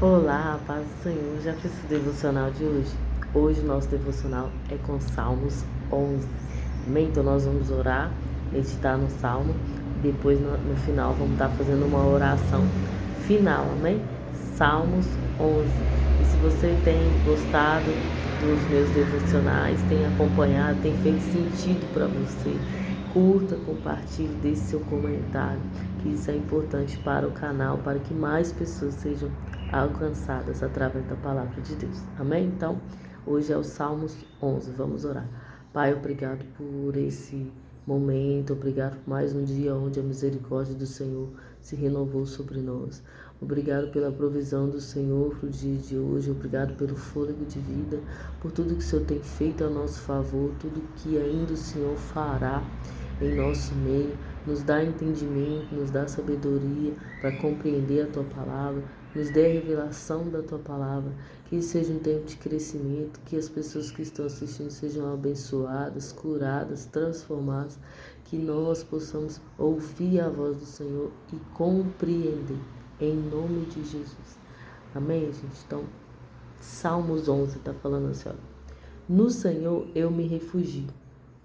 Olá, paz do Senhor. Já fiz o devocional de hoje? Hoje o nosso devocional é com Salmos 11. Amém? Então nós vamos orar, meditar no Salmo e depois no final vamos estar fazendo uma oração final, amém? Salmos 11. E se você tem gostado dos meus devocionais, tem acompanhado, tem feito sentido para você, curta, compartilhe, deixe seu comentário, que isso é importante para o canal, para que mais pessoas sejam alcançadas através da palavra de Deus. Amém? Então, hoje é o Salmos 11. Vamos orar. Pai, obrigado por esse momento, obrigado por mais um dia onde a misericórdia do Senhor se renovou sobre nós. Obrigado pela provisão do Senhor para o dia de hoje, obrigado pelo fôlego de vida, por tudo que o Senhor tem feito a nosso favor, tudo que ainda o Senhor fará em nosso meio. Nos dá entendimento, nos dá sabedoria para compreender a Tua palavra, nos dê a revelação da Tua palavra, que isso seja um tempo de crescimento, que as pessoas que estão assistindo sejam abençoadas, curadas, transformadas, que nós possamos ouvir a voz do Senhor e compreender, em nome de Jesus. Amém, gente? Então, Salmos 11 está falando assim, ó. No Senhor eu me refugio.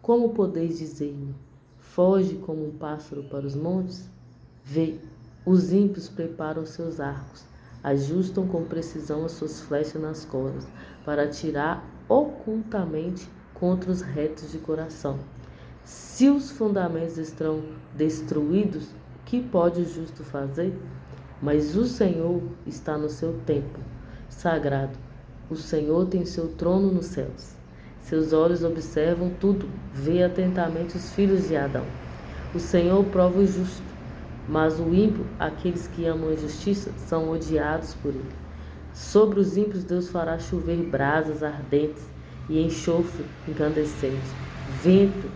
Como podeis dizer-me? Foge como um pássaro para os montes? Vê, os ímpios preparam seus arcos, ajustam com precisão as suas flechas nas cordas, para atirar ocultamente contra os retos de coração. Se os fundamentos estão destruídos, o que pode o justo fazer? Mas o Senhor está no seu templo sagrado. O Senhor tem seu trono nos céus. Seus olhos observam tudo, vê atentamente os filhos de Adão. O Senhor prova o justo, mas o ímpio, aqueles que amam a justiça, são odiados por ele. Sobre os ímpios Deus fará chover brasas ardentes e enxofre incandescente. Vento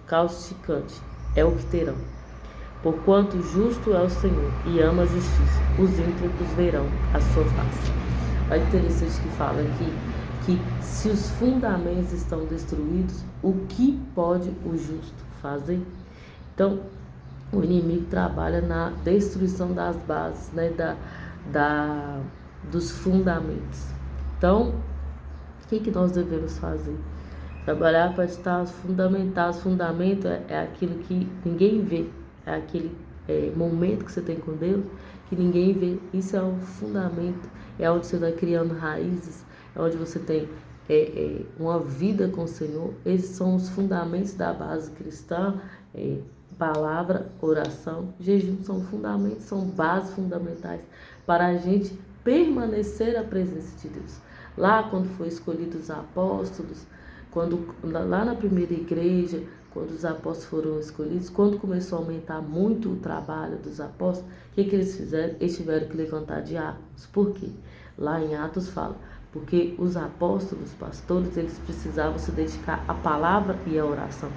causticante é o que terão. Porquanto justo é o Senhor e ama a justiça, os ímpios verão a sua face. É interessante que fala aqui que se os fundamentos estão destruídos, o que pode o justo fazer? Então, o inimigo trabalha na destruição das bases, né, dos fundamentos. Então, o que nós devemos fazer? Trabalhar para estar fundamentado. O fundamento é aquilo que ninguém vê, é aquele momento que você tem com Deus que ninguém vê. Isso é um fundamento, é onde você vai criando raízes, é onde você tem uma vida com o Senhor. Esses são os fundamentos da base cristã. Palavra, oração, jejum são fundamentos, são bases fundamentais para a gente permanecer na presença de Deus. Lá quando foi escolhidos os apóstolos, lá na primeira igreja, quando os apóstolos foram escolhidos, quando começou a aumentar muito o trabalho dos apóstolos, o que eles fizeram? Eles tiveram que levantar diáconos. Por quê? Lá em Atos fala, porque os apóstolos, os pastores, eles precisavam se dedicar à palavra e à oração.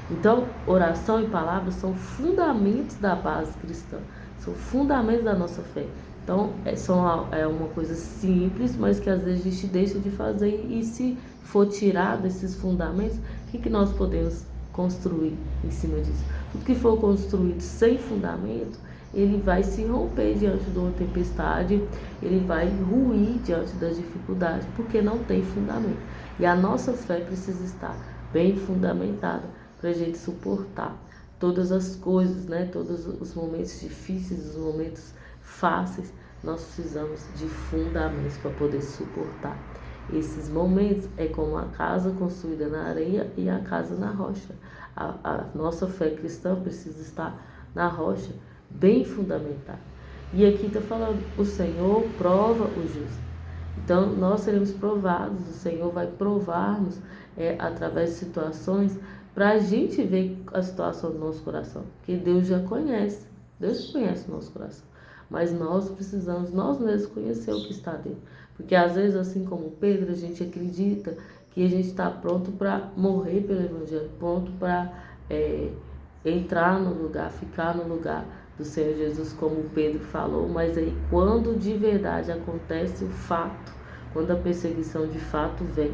Então, oração e palavra são fundamentos da base cristã, são fundamentos da nossa fé. Então, é uma coisa simples, mas que às vezes a gente deixa de fazer, e se for tirar desses fundamentos, o que nós podemos construir em cima disso? Tudo que for construído sem fundamento, ele vai se romper diante de uma tempestade, ele vai ruir diante das dificuldades, porque não tem fundamento. E a nossa fé precisa estar bem fundamentada para a gente suportar todas as coisas, né? Todos os momentos difíceis, os momentos fáceis, nós precisamos de fundamentos para poder suportar. Esses momentos é como a casa construída na areia e a casa na rocha. A nossa fé cristã precisa estar na rocha, bem fundamentada. E aqui está falando, o Senhor prova o justo. Então, nós seremos provados, o Senhor vai provar-nos através de situações, para a gente ver a situação do nosso coração, porque Deus já conhece, Deus conhece o nosso coração, mas nós precisamos, nós mesmos, conhecer o que está dentro, porque às vezes, assim como Pedro, a gente acredita que a gente está pronto para morrer pelo Evangelho, pronto para entrar no lugar, ficar no lugar do Senhor Jesus, como Pedro falou, mas aí quando de verdade acontece o fato, quando a perseguição de fato vem,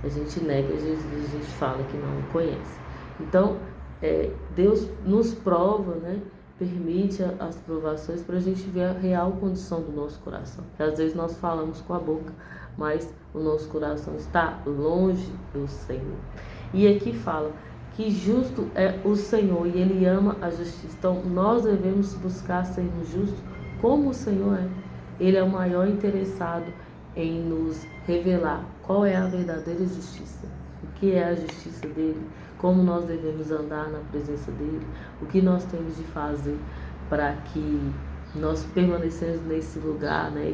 a gente nega Jesus, a gente fala que não o conhece. Então, Deus nos prova, né, permite as provações para a gente ver a real condição do nosso coração. Porque às vezes nós falamos com a boca, mas o nosso coração está longe do Senhor. E aqui fala que justo é o Senhor e Ele ama a justiça. Então nós devemos buscar sermos justos como o Senhor é. Ele é o maior interessado em nos revelar qual é a verdadeira justiça, o que é a justiça dele, como nós devemos andar na presença dele, o que nós temos de fazer para que nós permanecemos nesse lugar, né,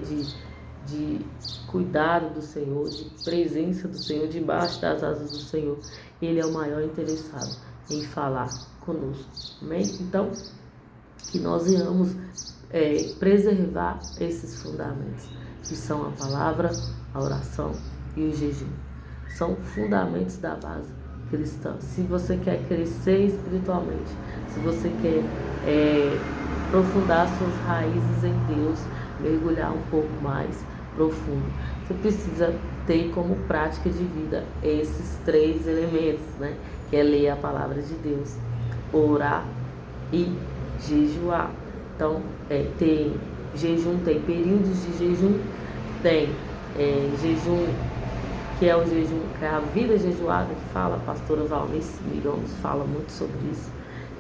de cuidado do Senhor, de presença do Senhor, debaixo das asas do Senhor. Ele é o maior interessado em falar conosco. Amém? Então, que nós venhamos preservar esses fundamentos, que são a palavra, a oração e o jejum. São fundamentos da base cristã. Se você quer crescer espiritualmente, se você quer aprofundar suas raízes em Deus, mergulhar um pouco mais profundo, você precisa ter como prática de vida esses 3 elementos, né? Que é ler a palavra de Deus, orar e jejuar. Então, tem jejum, tem períodos de jejum, tem jejum, que é o jejum, que é a vida jejuada, que fala, a pastora Valnice Mirons fala muito sobre isso,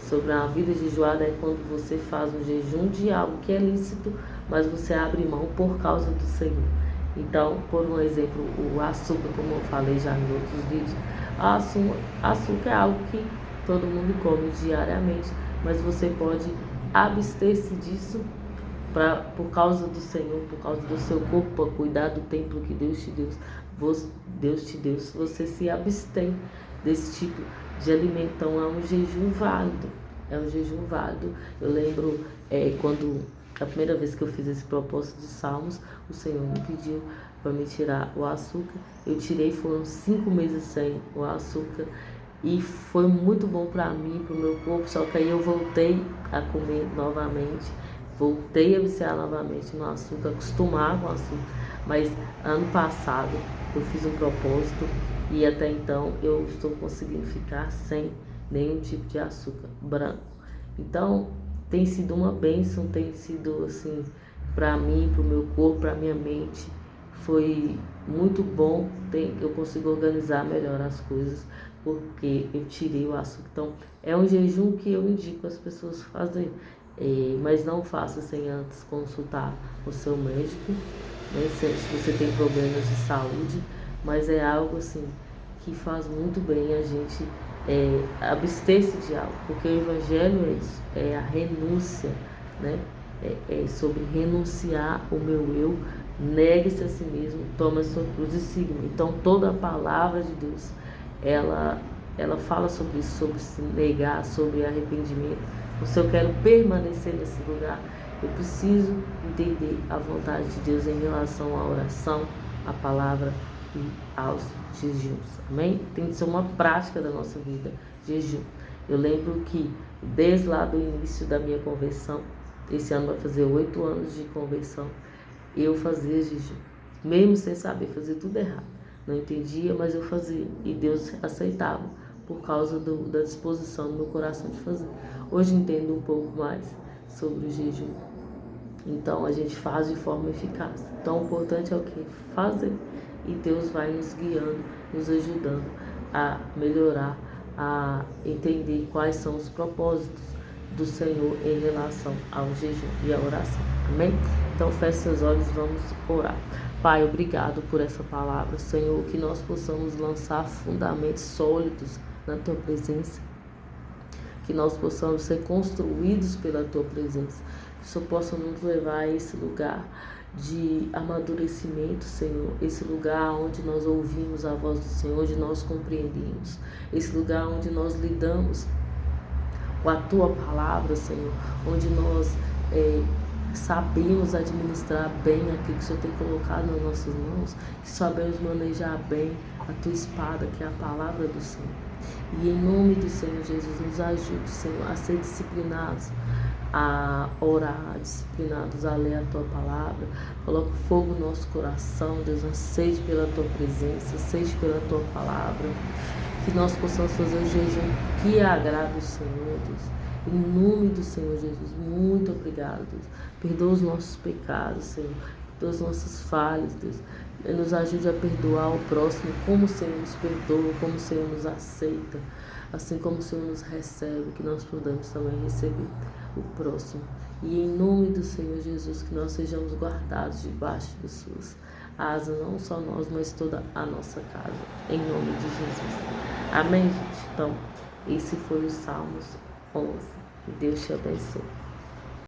sobre a vida jejuada. É quando você faz um jejum de algo que é lícito, mas você abre mão por causa do Senhor. Então, por um exemplo, o açúcar, como eu falei já em outros vídeos, açúcar é algo que todo mundo come diariamente, mas você pode abster-se disso por causa do Senhor, por causa do seu corpo, para cuidar do templo que Deus te deu. Se você se abstém desse tipo de alimento, então é um jejum válido. Eu lembro quando a primeira vez que eu fiz esse propósito de Salmos, o Senhor me pediu para me tirar o açúcar. Eu tirei, foram 5 meses sem o açúcar. E foi muito bom para mim, para o meu corpo, só que aí eu voltei a comer novamente, voltei a viciar novamente no açúcar, acostumar com o açúcar. Mas ano passado eu fiz um propósito e até então eu estou conseguindo ficar sem nenhum tipo de açúcar branco. Então tem sido uma bênção, tem sido assim, para mim, para o meu corpo, para a minha mente, foi muito bom. Eu consigo organizar melhor as coisas, porque eu tirei o açúcar. Então, é um jejum que eu indico as pessoas fazerem, mas não faça sem antes consultar o seu médico, né, se você tem problemas de saúde, mas é algo assim que faz muito bem a gente abster-se de algo, porque o evangelho é isso, é a renúncia, né? É sobre renunciar o meu eu, negue-se a si mesmo, toma a sua cruz e siga-me. Então toda a palavra de Deus, ela fala sobre isso, sobre se negar, sobre arrependimento. Se eu quero permanecer nesse lugar, eu preciso entender a vontade de Deus em relação à oração, à palavra e aos jejuns. Amém? Tem que ser uma prática da nossa vida, jejum. Eu lembro que desde lá do início da minha conversão, esse ano vai fazer 8 anos de conversão, eu fazia jejum, mesmo sem saber, fazer tudo errado. Não entendia, mas eu fazia. E Deus aceitava, por causa da disposição do meu coração de fazer. Hoje entendo um pouco mais sobre o jejum. Então a gente faz de forma eficaz. Então o importante é o quê? Fazer. E Deus vai nos guiando, nos ajudando a melhorar, a entender quais são os propósitos do Senhor em relação ao jejum e à oração. Amém? Então feche seus olhos e vamos orar. Pai, obrigado por essa palavra, Senhor, que nós possamos lançar fundamentos sólidos na Tua presença, que nós possamos ser construídos pela Tua presença, que o Senhor possa nos levar a esse lugar de amadurecimento, Senhor, esse lugar onde nós ouvimos a voz do Senhor, onde nós compreendemos, esse lugar onde nós lidamos com a Tua palavra, Senhor, onde nós sabemos administrar bem aquilo que o Senhor tem colocado nas nossas mãos, que sabemos manejar bem a Tua espada, que é a palavra do Senhor. E em nome do Senhor Jesus, nos ajude, Senhor, a ser disciplinados, a orar, disciplinados a ler a Tua palavra. Coloca fogo no nosso coração, Deus, sede pela Tua presença, sede pela Tua palavra, que nós possamos fazer o jejum que agrada o Senhor, Deus. Em nome do Senhor Jesus, muito obrigado, Deus. Perdoa os nossos pecados, Senhor. Perdoa as nossas falhas, Deus. Nos ajude a perdoar o próximo, como o Senhor nos perdoa, como o Senhor nos aceita, assim como o Senhor nos recebe, que nós podemos também receber o próximo. E em nome do Senhor Jesus, que nós sejamos guardados debaixo de suas asas, não só nós, mas toda a nossa casa, em nome de Jesus. Amém, gente? Então, esse foi o Salmos 11. Que Deus te abençoe.